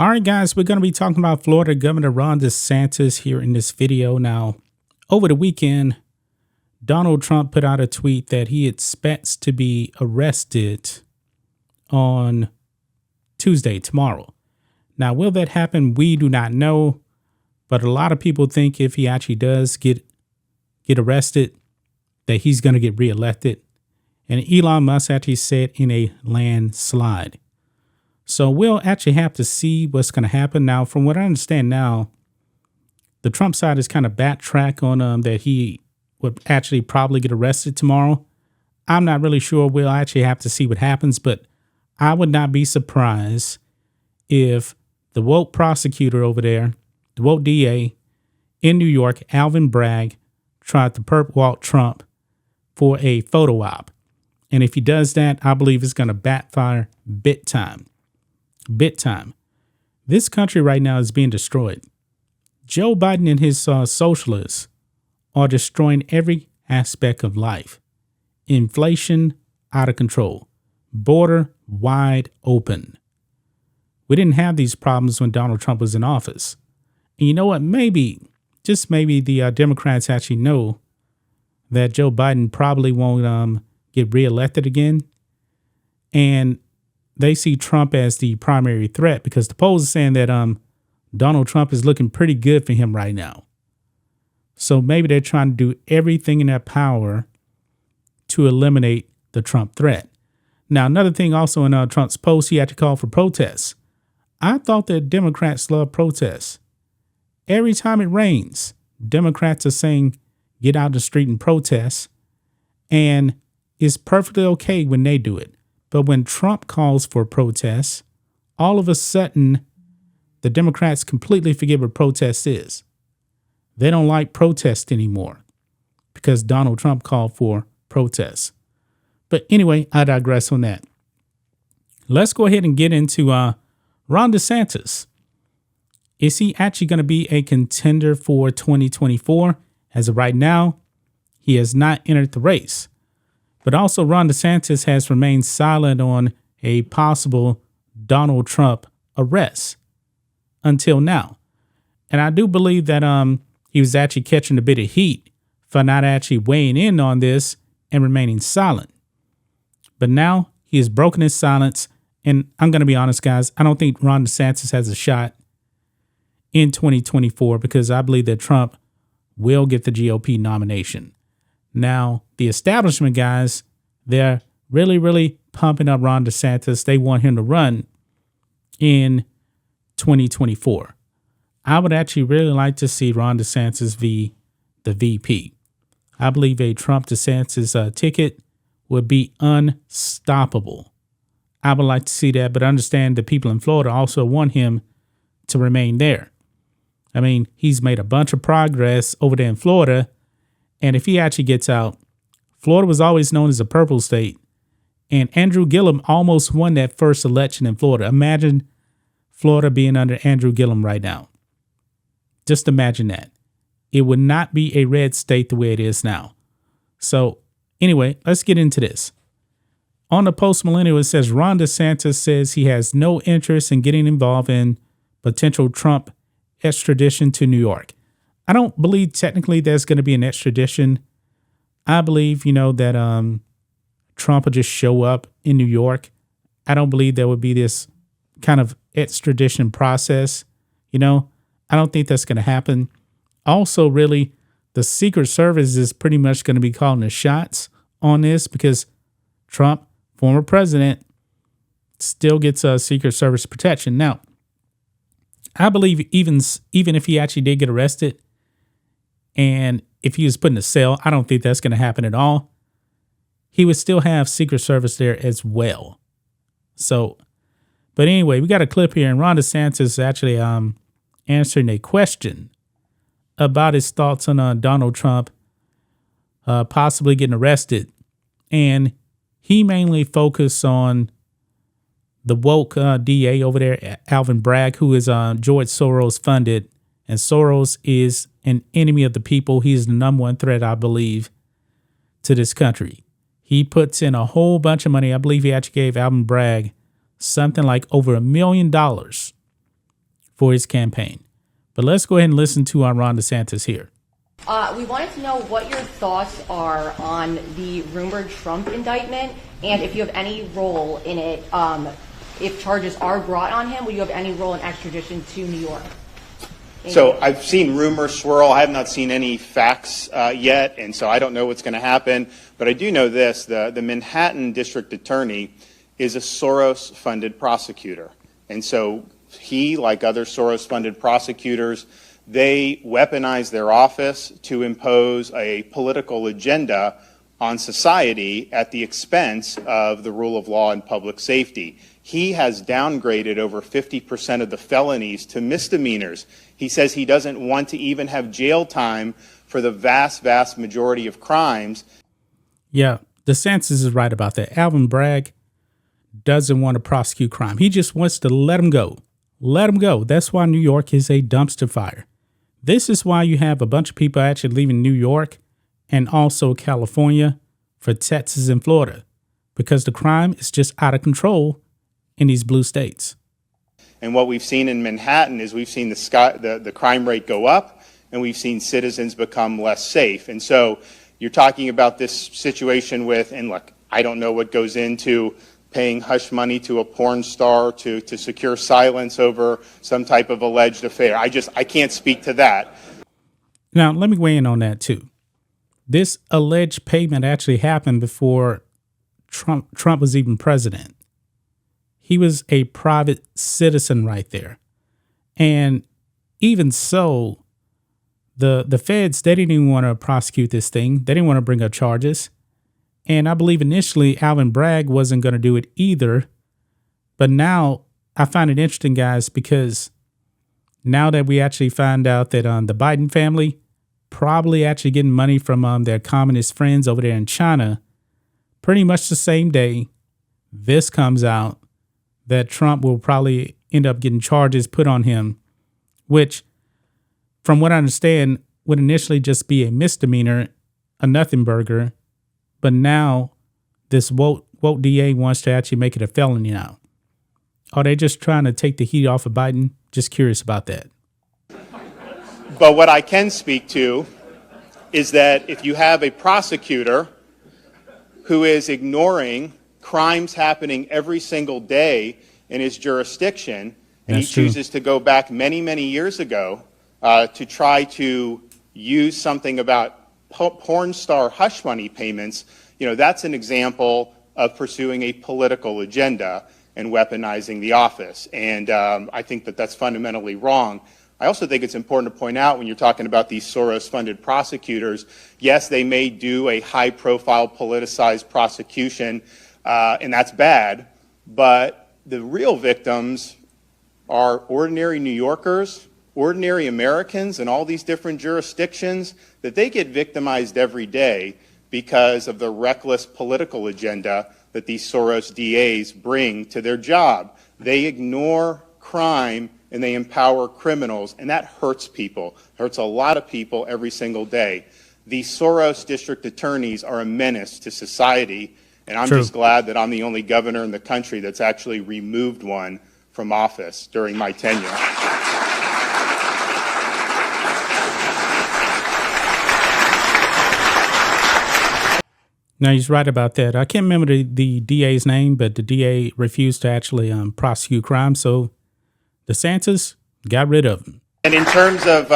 All right, guys, we're going to be talking about Florida Governor Ron DeSantis here in this video. Now, over the weekend, Donald Trump put out a tweet that he expects to be arrested on Tuesday, tomorrow. Now, will that happen? We do not know, but a lot of people think if he actually does get arrested, that he's going to get reelected. And Elon Musk actually said in a landslide. So we'll actually have to see what's going to happen. Now, from what I understand now, the Trump side is kind of backtrack on that he would actually probably get arrested tomorrow. I'm not really sure. We'll actually have to see what happens, but I would not be surprised if the woke prosecutor over there, the woke DA in New York, Alvin Bragg, tried to perp walk Trump for a photo op. And if he does that, I believe it's going to backfire big time. Big time. This country right now is being destroyed. Joe Biden and his socialists are destroying every aspect of life. Inflation out of control. Border wide open. We didn't have these problems when Donald Trump was in office. And you know what? Maybe, just maybe the Democrats actually know that Joe Biden probably won't get reelected again. And they see Trump as the primary threat because the polls are saying that Donald Trump is looking pretty good for him right now. So maybe they're trying to do everything in their power to eliminate the Trump threat. Now, another thing also in Trump's post, he had to call for protests. I thought that Democrats love protests. Every time it rains, Democrats are saying, get out the street and protest. And it's perfectly okay when they do it. But when Trump calls for protests, all of a sudden, the Democrats completely forget what protest is. They don't like protest anymore because Donald Trump called for protests. But anyway, I digress on that. Let's go ahead and get into Ron DeSantis. Is he actually going to be a contender for 2024? As of right now, he has not entered the race. But also, Ron DeSantis has remained silent on a possible Donald Trump arrest until now. And I do believe that he was actually catching a bit of heat for not actually weighing in on this and remaining silent. But now he has broken his silence. And I'm going to be honest, guys, I don't think Ron DeSantis has a shot in 2024 because I believe that Trump will get the GOP nomination. Now, the establishment guys, they're really, really pumping up Ron DeSantis. They want him to run in 2024. I would actually really like to see Ron DeSantis be the VP. I believe a Trump DeSantis ticket would be unstoppable. I would like to see that, but understand the people in Florida also want him to remain there. I mean, he's made a bunch of progress over there in Florida. And if he actually gets out, Florida was always known as a purple state. And Andrew Gillum almost won that first election in Florida. Imagine Florida being under Andrew Gillum right now. Just imagine that. It would not be a red state the way it is now. So anyway, let's get into this. On the Post Millennial, it says Ron DeSantis says he has no interest in getting involved in potential Trump extradition to New York. I don't believe technically there's going to be an extradition. I believe, that Trump will just show up in New York. I don't believe there would be this kind of extradition process. I don't think that's going to happen. Also, really, the Secret Service is pretty much going to be calling the shots on this because Trump, former president, still gets a Secret Service protection. Now, I believe even if he actually did get arrested, and if he was put in a cell, I don't think that's going to happen at all. He would still have Secret Service there as well. So, but anyway, we got a clip here, and Ron DeSantis is actually answering a question about his thoughts on Donald Trump possibly getting arrested. And he mainly focused on the woke DA over there, Alvin Bragg, who is George Soros-funded. And Soros is an enemy of the people. He's the number one threat, I believe, to this country. He puts in a whole bunch of money. I believe he actually gave Alvin Bragg something like over $1 million for his campaign. But let's go ahead and listen to our Ron DeSantis here. We wanted to know what your thoughts are on the rumored Trump indictment, and if you have any role in it. If charges are brought on him, will you have any role in extradition to New York? So I've seen rumors swirl. I have not seen any facts yet, and so I don't know what's going to happen. But I do know this: the Manhattan District Attorney is a Soros-funded prosecutor, and so he, like other Soros-funded prosecutors, they weaponize their office to impose a political agenda on society at the expense of the rule of law and public safety. He has downgraded over 50% of the felonies to misdemeanors. He says he doesn't want to even have jail time for the vast, vast majority of crimes. Yeah, DeSantis is right about that. Alvin Bragg doesn't want to prosecute crime. He just wants to let him go. Let him go. That's why New York is a dumpster fire. This is why you have a bunch of people actually leaving New York and also California for Texas and Florida, because the crime is just out of control in these blue states. And what we've seen in Manhattan is we've seen the crime rate go up, and we've seen citizens become less safe. And so you're talking about this situation with, and look, I don't know what goes into paying hush money to a porn star to secure silence over some type of alleged affair. I can't speak to that. Now, let me weigh in on that too. This alleged payment actually happened before Trump was even president. He was a private citizen right there. And even so, the feds, they didn't even want to prosecute this thing. They didn't want to bring up charges. And I believe initially Alvin Bragg wasn't going to do it either. But now I find it interesting, guys, because now that we actually find out that the Biden family probably actually getting money from their communist friends over there in China, pretty much the same day this comes out, that Trump will probably end up getting charges put on him, which, from what I understand, would initially just be a misdemeanor, a nothing burger. But now this woke DA wants to actually make it a felony now. Are they just trying to take the heat off of Biden? Just curious about that. But what I can speak to is that if you have a prosecutor who is ignoring crimes happening every single day in his jurisdiction, and he chooses to go back many, many years ago to try to use something about porn star hush money payments, that's an example of pursuing a political agenda and weaponizing the office. And I think that that's fundamentally wrong. I also think it's important to point out when you're talking about these Soros-funded prosecutors, yes, they may do a high-profile politicized prosecution, and that's bad, but the real victims are ordinary New Yorkers, ordinary Americans in all these different jurisdictions, that they get victimized every day because of the reckless political agenda that these Soros DAs bring to their job. They ignore crime and they empower criminals, and that hurts people, hurts a lot of people every single day. These Soros district attorneys are a menace to society, and I'm just glad that I'm the only governor in the country that's actually removed one from office during my tenure. Now, he's right about that. I can't remember the DA's name, but the DA refused to actually prosecute crime. So DeSantis got rid of him. And in terms of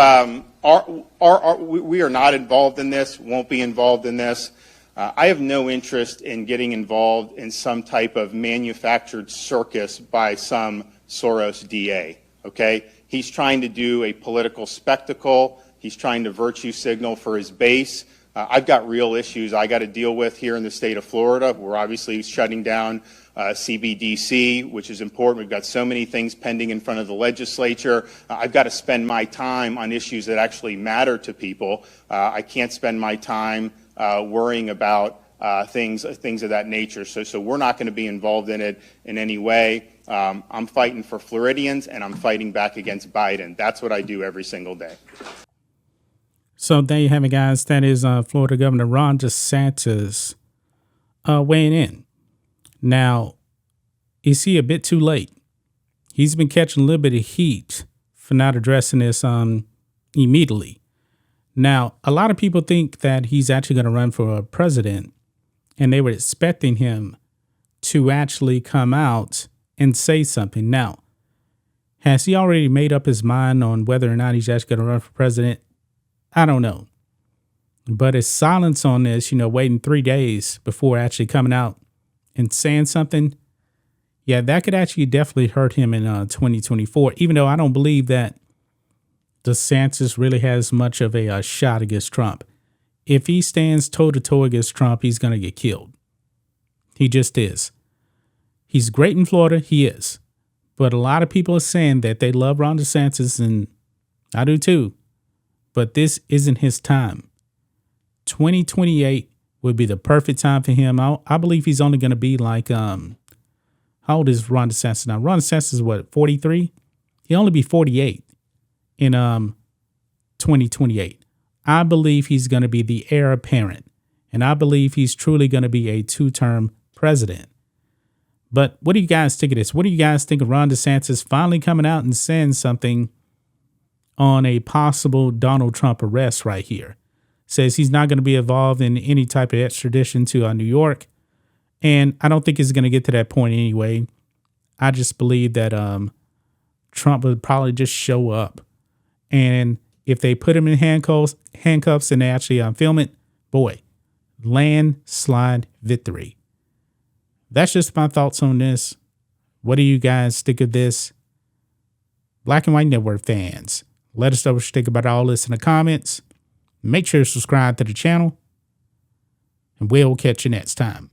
we are not involved in this, won't be involved in this. I have no interest in getting involved in some type of manufactured circus by some Soros DA, okay? He's trying to do a political spectacle. He's trying to virtue signal for his base. I've got real issues I got to deal with here in the state of Florida. We're obviously shutting down CBDC, which is important. We've got so many things pending in front of the legislature. I've got to spend my time on issues that actually matter to people. I can't spend my time worrying about things of that nature. So we're not going to be involved in it in any way. I'm fighting for Floridians, and I'm fighting back against Biden. That's what I do every single day. So there you have it, guys. That is Florida Governor Ron DeSantis weighing in. Now, is he a bit too late? He's been catching a little bit of heat for not addressing this immediately. Now, a lot of people think that he's actually going to run for president, and they were expecting him to actually come out and say something. Now, has he already made up his mind on whether or not he's actually going to run for president? I don't know. But his silence on this, waiting 3 days before actually coming out and saying something, yeah, that could actually definitely hurt him in 2024, even though I don't believe that DeSantis really has much of a shot against Trump. If he stands toe-to-toe against Trump, he's going to get killed. He just is. He's great in Florida. He is. But a lot of people are saying that they love Ron DeSantis, and I do too. But this isn't his time. 2028 would be the perfect time for him. I believe he's only going to be like, how old is Ron DeSantis now? Ron DeSantis is what, 43? He'll only be 48 in 2028. I believe he's going to be the heir apparent, and I believe he's truly going to be a 2-term president. But what do you guys think of this? What do you guys think of Ron DeSantis finally coming out and saying something on a possible Donald Trump arrest right here? Says he's not going to be involved in any type of extradition to New York. And I don't think it's going to get to that point anyway. I just believe that Trump would probably just show up. And if they put him in handcuffs and they actually film it, boy, landslide victory. That's just my thoughts on this. What do you guys think of this? Black and White Network fans, let us know what you think about all this in the comments. Make sure to subscribe to the channel, and we'll catch you next time.